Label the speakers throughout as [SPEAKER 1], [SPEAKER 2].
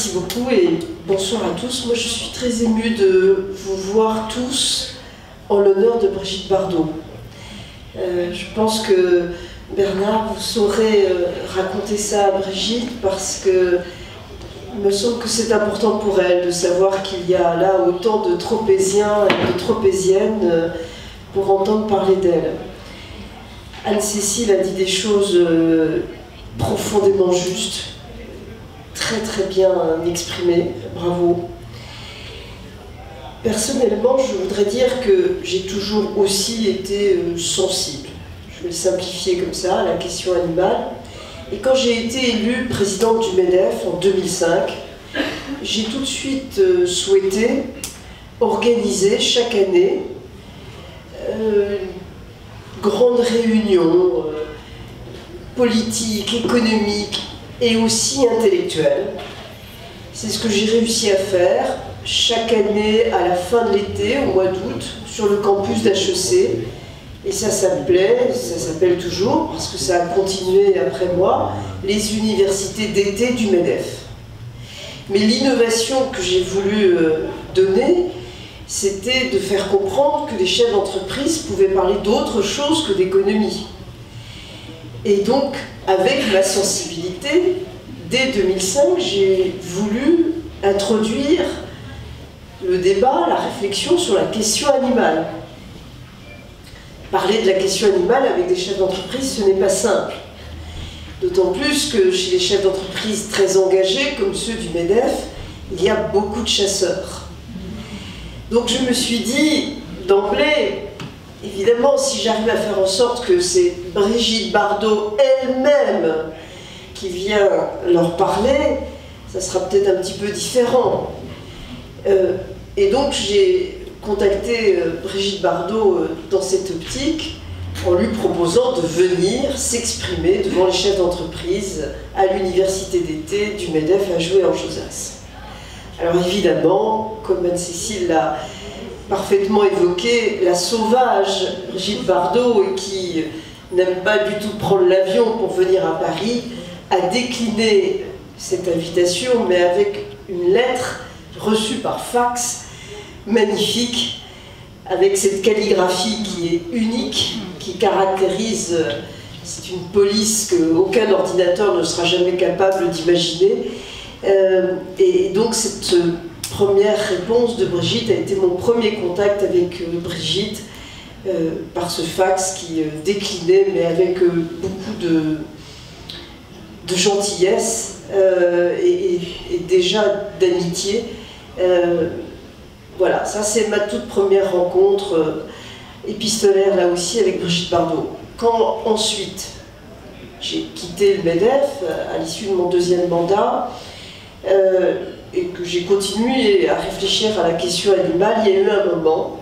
[SPEAKER 1] Merci beaucoup et bonsoir à tous. Moi, je suis très émue de vous voir tous en l'honneur de Brigitte Bardot. Je pense que Bernard, vous saurez raconter ça à Brigitte parce que il me semble que c'est important pour elle de savoir qu'il y a là autant de Tropéziens et de Tropéziennes pour entendre parler d'elle. Anne-Cécile a dit des choses profondément justes, très bien exprimées, bravo. Personnellement, je voudrais dire que j'ai toujours aussi été sensible, je vais le simplifier comme ça, à la question animale. Et quand j'ai été élue présidente du MEDEF en 2005, j'ai tout de suite souhaité organiser chaque année une grande réunion politique, économique et aussi intellectuelle. C'est ce que j'ai réussi à faire chaque année à la fin de l'été, au mois d'août, sur le campus d'HEC. Et ça s'appelle toujours, parce que ça a continué après moi, les universités d'été du MEDEF. Mais l'innovation que j'ai voulu donner, c'était de faire comprendre que les chefs d'entreprise pouvaient parler d'autre chose que d'économie. Et donc, avec ma sensibilité, dès 2005, j'ai voulu introduire le débat, la réflexion sur la question animale. Parler de la question animale avec des chefs d'entreprise, ce n'est pas simple. D'autant plus que chez les chefs d'entreprise très engagés, comme ceux du MEDEF, il y a beaucoup de chasseurs. Donc je me suis dit, d'emblée, évidemment, si j'arrive à faire en sorte que c'est Brigitte Bardot elle-même qui vient leur parler, ça sera peut-être un petit peu différent. Et donc j'ai contacté Brigitte Bardot dans cette optique en lui proposant de venir s'exprimer devant les chefs d'entreprise à l'université d'été du MEDEF à Joué-en-Josas. Alors évidemment, comme Anne-Cécile l'a parfaitement évoqué, la sauvage Brigitte Bardot, qui n'aime pas du tout prendre l'avion pour venir à Paris, a décliné cette invitation, mais avec une lettre reçue par fax, magnifique, avec cette calligraphie qui est unique, qui caractérise, c'est une police qu'aucun ordinateur ne sera jamais capable d'imaginer. Et donc cette première réponse de Brigitte a été mon premier contact avec Brigitte, par ce fax qui déclinait, mais avec beaucoup de gentillesse et déjà d'amitié. Voilà, ça c'est ma toute première rencontre épistolaire là aussi avec Brigitte Bardot. Quand ensuite j'ai quitté le MEDEF à l'issue de mon deuxième mandat et que j'ai continué à réfléchir à la question animale, il y a eu un moment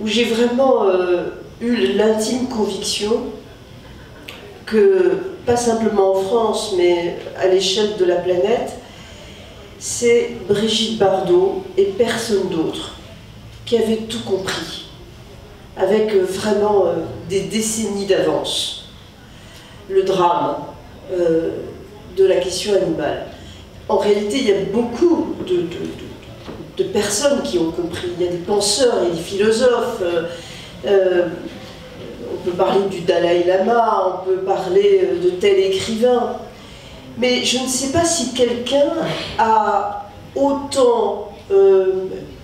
[SPEAKER 1] où j'ai vraiment eu l'intime conviction que, pas simplement en France, mais à l'échelle de la planète, c'est Brigitte Bardot et personne d'autre qui avait tout compris, avec vraiment des décennies d'avance, le drame de la question animale. En réalité, il y a beaucoup de personnes qui ont compris. Il y a des penseurs et des philosophes. On peut parler du Dalai Lama, on peut parler de tel écrivain. Mais je ne sais pas si quelqu'un a autant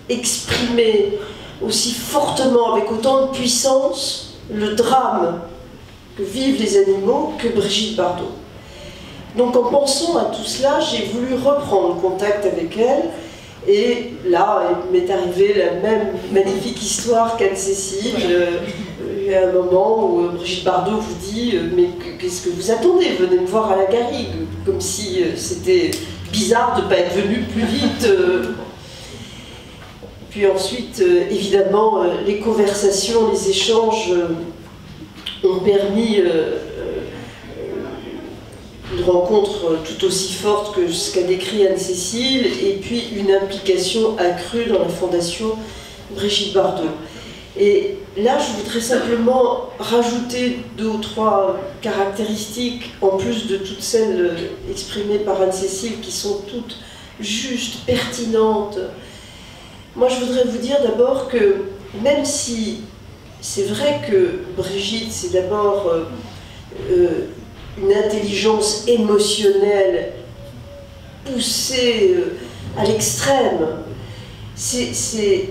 [SPEAKER 1] exprimé, aussi fortement, avec autant de puissance, le drame que vivent les animaux que Brigitte Bardot. Donc en pensant à tout cela, j'ai voulu reprendre contact avec elle. Et là, il m'est arrivé la même magnifique histoire qu'Anne-Cécile. Il y a un moment où Brigitte Bardot vous dit « Mais qu'est-ce que vous attendez? Venez me voir à la Garrigue », comme si c'était bizarre de ne pas être venu plus vite. Puis ensuite, évidemment, les conversations, les échanges ont permis une rencontre tout aussi forte que ce qu'a décrit Anne-Cécile, et puis une implication accrue dans la fondation Brigitte Bardot. Et là, je voudrais simplement rajouter 2 ou 3 caractéristiques, en plus de toutes celles exprimées par Anne-Cécile, qui sont toutes juste, pertinente. Moi, je voudrais vous dire d'abord que même si c'est vrai que Brigitte, c'est d'abord une intelligence émotionnelle poussée à l'extrême, c'est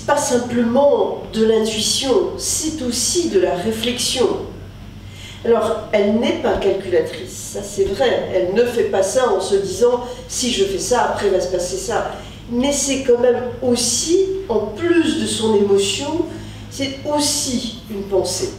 [SPEAKER 1] pas simplement de l'intuition, c'est aussi de la réflexion. Alors, elle n'est pas calculatrice, ça c'est vrai, elle ne fait pas ça en se disant « si je fais ça, après va se passer ça ». Mais c'est quand même aussi, en plus de son émotion, c'est aussi une pensée.